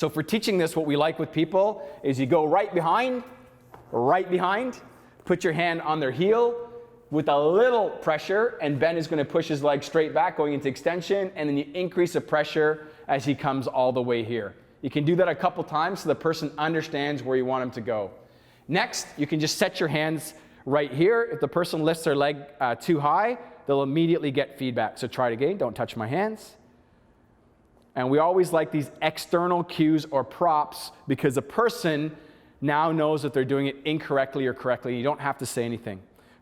So for teaching this, what we like with people is you go right behind, put your hand on their heel with a little pressure, and Ben is going to push his leg straight back going into extension, and then you increase the pressure as he comes all the way here. You can do that a couple times so the person understands where you want him to go. Next, you can just set your hands right here. If the person lifts their leg too high, they'll immediately get feedback. So try it again. Don't touch my hands. And we always like these external cues or props because the person now knows that they're doing it incorrectly or correctly. You don't have to say anything.